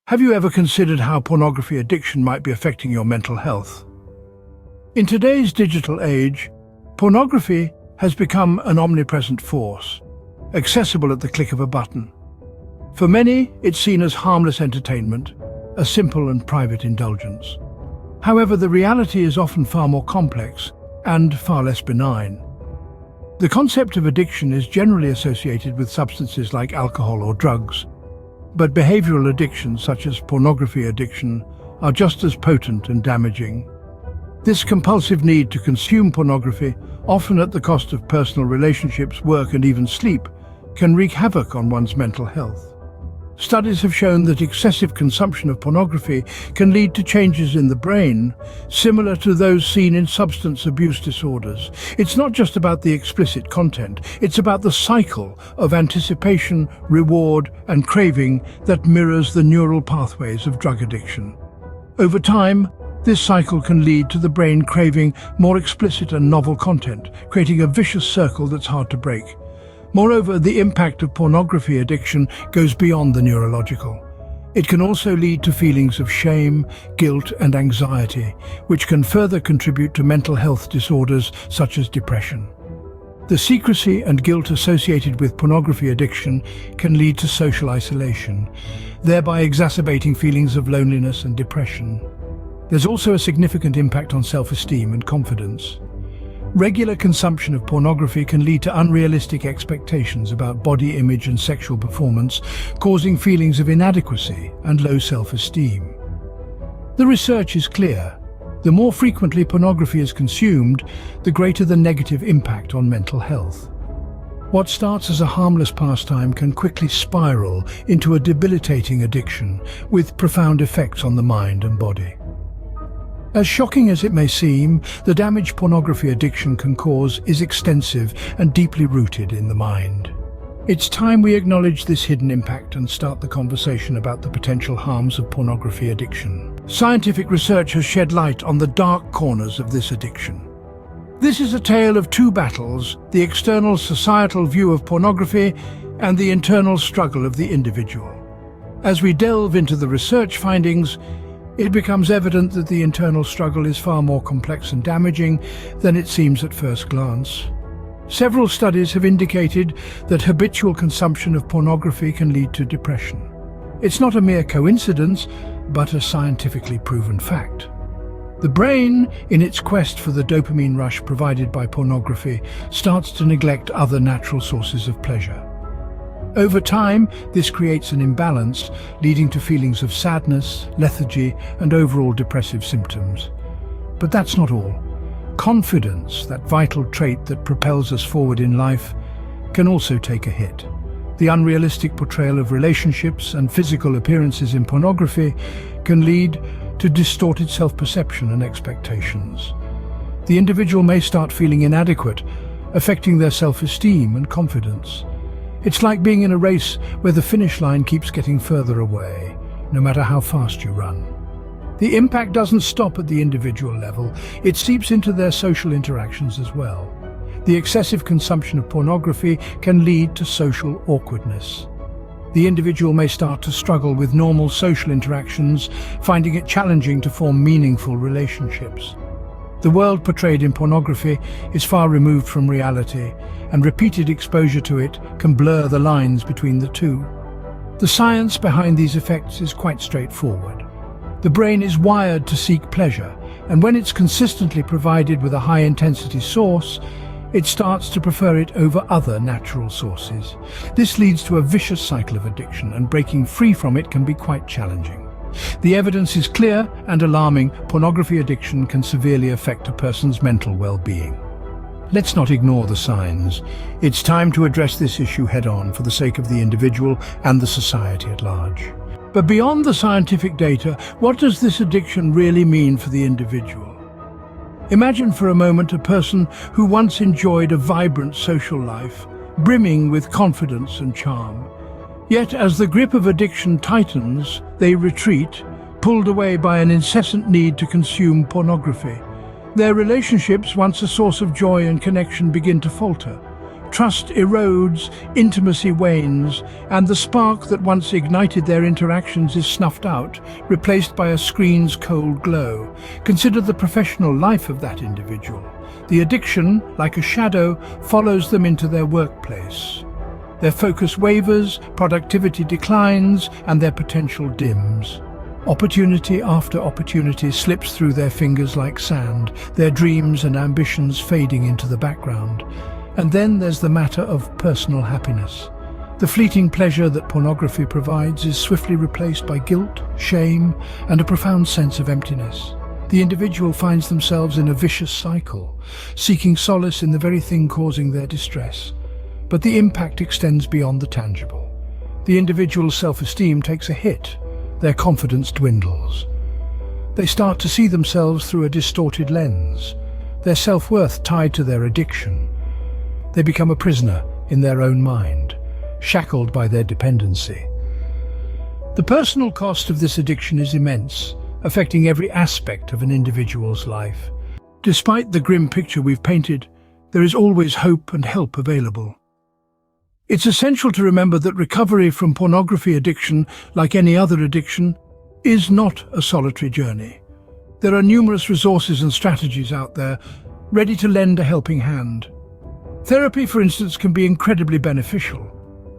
Have you ever considered how pornography addiction might be affecting your mental health? In today's digital age, pornography has become an omnipresent force, accessible at the click of a button. For many, it's seen as harmless entertainment, a simple and private indulgence. However, the reality is often far more complex and far less benign. The concept of addiction is generally associated with substances like alcohol or drugs, but behavioral addictions such as pornography addiction are just as potent and damaging. This compulsive need to consume pornography, often at the cost of personal relationships, work and even sleep, can wreak havoc on one's mental health. Studies have shown that excessive consumption of pornography can lead to changes in the brain, similar to those seen in substance abuse disorders. It's not just about the explicit content, it's about the cycle of anticipation, reward, and craving that mirrors the neural pathways of drug addiction. Over time, this cycle can lead to the brain craving more explicit and novel content, creating a vicious circle that's hard to break. Moreover, the impact of pornography addiction goes beyond the neurological. It can also lead to feelings of shame, guilt, and anxiety, which can further contribute to mental health disorders such as depression. The secrecy and guilt associated with pornography addiction can lead to social isolation, thereby exacerbating feelings of loneliness and depression. There's also a significant impact on self-esteem and confidence. Regular consumption of pornography can lead to unrealistic expectations about body image and sexual performance, causing feelings of inadequacy and low self-esteem. The research is clear. The more frequently pornography is consumed, the greater the negative impact on mental health. What starts as a harmless pastime can quickly spiral into a debilitating addiction, with profound effects on the mind and body. As shocking as it may seem, the damage pornography addiction can cause is extensive and deeply rooted in the mind. It's time we acknowledge this hidden impact and start the conversation about the potential harms of pornography addiction. Scientific research has shed light on the dark corners of this addiction. This is a tale of two battles: the external societal view of pornography and the internal struggle of the individual. As we delve into the research findings, it becomes evident that the internal struggle is far more complex and damaging than it seems at first glance. Several studies have indicated that habitual consumption of pornography can lead to depression. It's not a mere coincidence, but a scientifically proven fact. The brain, in its quest for the dopamine rush provided by pornography, starts to neglect other natural sources of pleasure. Over time, this creates an imbalance, leading to feelings of sadness, lethargy, and overall depressive symptoms. But that's not all. Confidence, that vital trait that propels us forward in life, can also take a hit. The unrealistic portrayal of relationships and physical appearances in pornography can lead to distorted self-perception and expectations. The individual may start feeling inadequate, affecting their self-esteem and confidence. It's like being in a race where the finish line keeps getting further away, no matter how fast you run. The impact doesn't stop at the individual level, it seeps into their social interactions as well. The excessive consumption of pornography can lead to social awkwardness. The individual may start to struggle with normal social interactions, finding it challenging to form meaningful relationships. The world portrayed in pornography is far removed from reality, and repeated exposure to it can blur the lines between the two. The science behind these effects is quite straightforward. The brain is wired to seek pleasure, and when it's consistently provided with a high-intensity source, it starts to prefer it over other natural sources. This leads to a vicious cycle of addiction, and breaking free from it can be quite challenging. The evidence is clear and alarming. Pornography addiction can severely affect a person's mental well-being. Let's not ignore the signs. It's time to address this issue head-on for the sake of the individual and the society at large. But beyond the scientific data, what does this addiction really mean for the individual? Imagine for a moment a person who once enjoyed a vibrant social life, brimming with confidence and charm. Yet as the grip of addiction tightens, they retreat, pulled away by an incessant need to consume pornography. Their relationships, once a source of joy and connection, begin to falter. Trust erodes, intimacy wanes, and the spark that once ignited their interactions is snuffed out, replaced by a screen's cold glow. Consider the professional life of that individual. The addiction, like a shadow, follows them into their workplace. Their focus wavers, productivity declines, and their potential dims. Opportunity after opportunity slips through their fingers like sand, their dreams and ambitions fading into the background. And then there's the matter of personal happiness. The fleeting pleasure that pornography provides is swiftly replaced by guilt, shame, and a profound sense of emptiness. The individual finds themselves in a vicious cycle, seeking solace in the very thing causing their distress. But the impact extends beyond the tangible. The individual's self-esteem takes a hit, their confidence dwindles. They start to see themselves through a distorted lens, their self-worth tied to their addiction. They become a prisoner in their own mind, shackled by their dependency. The personal cost of this addiction is immense, affecting every aspect of an individual's life. Despite the grim picture we've painted, there is always hope and help available. It's essential to remember that recovery from pornography addiction, like any other addiction, is not a solitary journey. There are numerous resources and strategies out there, ready to lend a helping hand. Therapy, for instance, can be incredibly beneficial.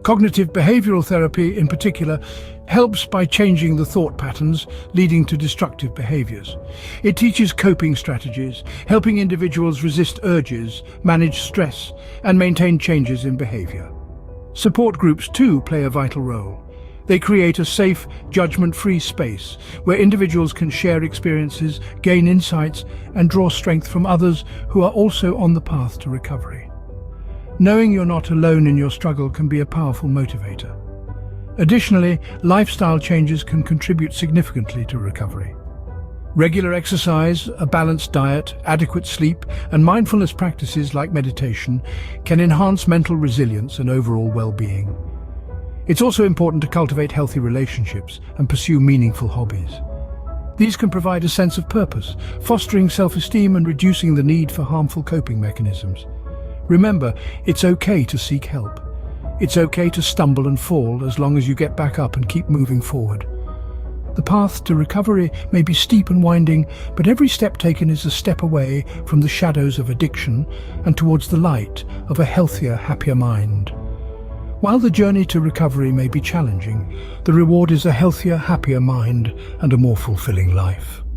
Cognitive behavioral therapy, in particular, helps by changing the thought patterns leading to destructive behaviors. It teaches coping strategies, helping individuals resist urges, manage stress, and maintain changes in behavior. Support groups, too, play a vital role. They create a safe, judgment-free space where individuals can share experiences, gain insights, and draw strength from others who are also on the path to recovery. Knowing you're not alone in your struggle can be a powerful motivator. Additionally, lifestyle changes can contribute significantly to recovery. Regular exercise, a balanced diet, adequate sleep, and mindfulness practices like meditation can enhance mental resilience and overall well-being. It's also important to cultivate healthy relationships and pursue meaningful hobbies. These can provide a sense of purpose, fostering self-esteem and reducing the need for harmful coping mechanisms. Remember, it's okay to seek help. It's okay to stumble and fall as long as you get back up and keep moving forward. The path to recovery may be steep and winding, but every step taken is a step away from the shadows of addiction and towards the light of a healthier, happier mind. While the journey to recovery may be challenging, the reward is a healthier, happier mind and a more fulfilling life.